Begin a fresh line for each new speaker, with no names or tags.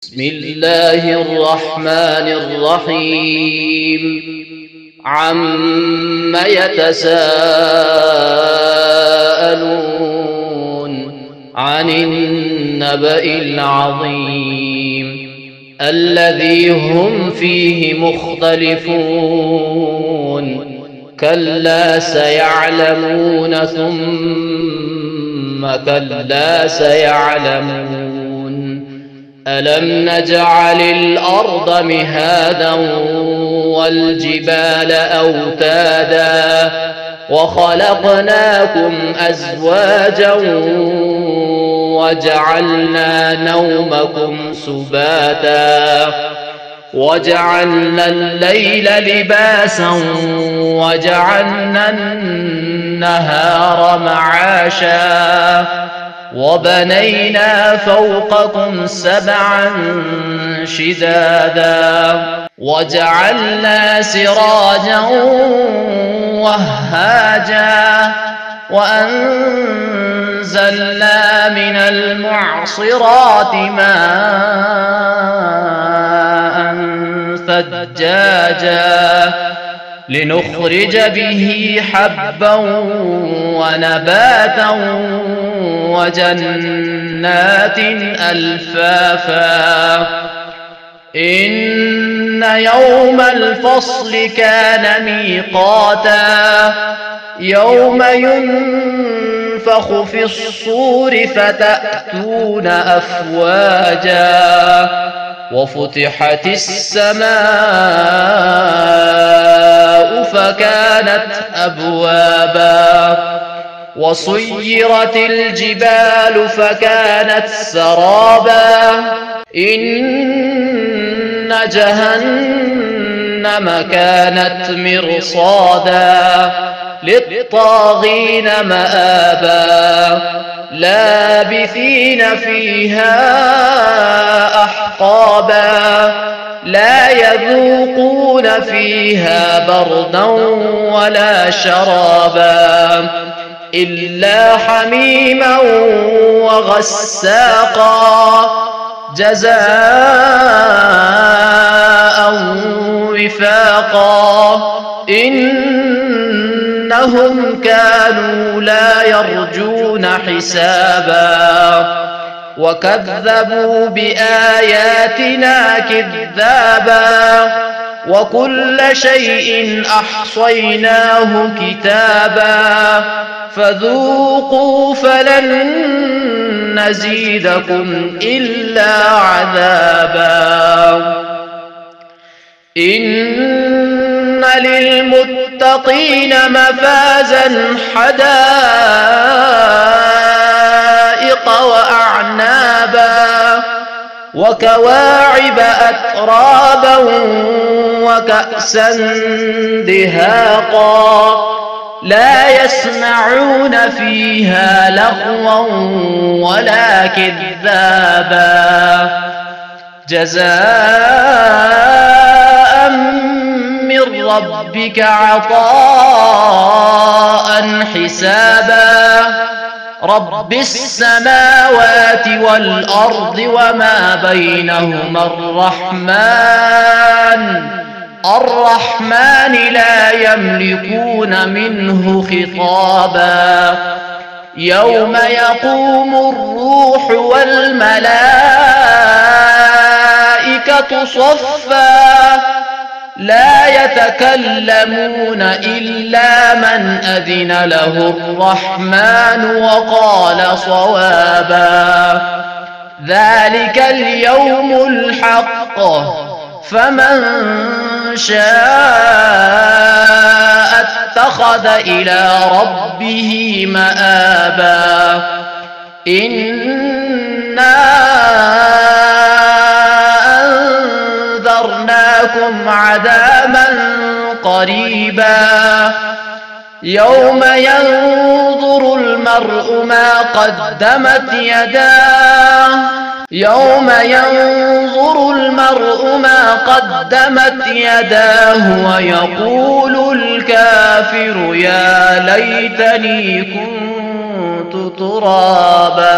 بسم الله الرحمن الرحيم عم يتساءلون عن النبأ العظيم الذي هم فيه مختلفون كلا سيعلمون ثم كلا سيعلمون ألم نجعل الأرض مهادا والجبال أوتادا وخلقناكم أزواجا وجعلنا نومكم سباتا وجعلنا الليل لباسا وجعلنا النهار معاشا وبنينا فوقكم سبعا شدادا وجعلنا سراجا وهاجا وأنزلنا من المعصرات ماء ثجاجا لنخرج به حبا ونباتا وجنات ألفافا إن يوم الفصل كان ميقاتا يوم ينفخ في الصور فتأتون أفواجا وفتحت السماء فكانت أبوابا وصيرت الجبال فكانت سرابا إن جهنم كانت مرصادا للطاغين مآبا لابثين فيها أحقابا لا يذوقون فيها بردا ولا شرابا إلا حميما وغساقا جزاء وفاقا إنهم كانوا لا يرجون حسابا وكذبوا بآياتنا كذابا وكل شيء أحصيناه كتابا فذوقوا فلن نزيدكم إلا عذابا إن للمتقين مفازا حدائق وأعنابا وكواعب أترابا وكأسا دهاقا لا يسمعون فيها لغوا ولا كذابا جزاء من ربك عطاء حسابا رب السماوات والأرض وما بينهما الرحمن لا يملكون منه خطابا يوم يقوم الروح والملائكة صفا لا يتكلمون إلا من أذن له الرحمن وقال صوابا ذلك اليوم الحق فمن شاء اتخذ إلى ربه مآبا إنا أنذرناكم عذابا قريبا يوم ينظر المرء ما قدمت يداه ويقول الكافر يا ليتني كنت ترابا.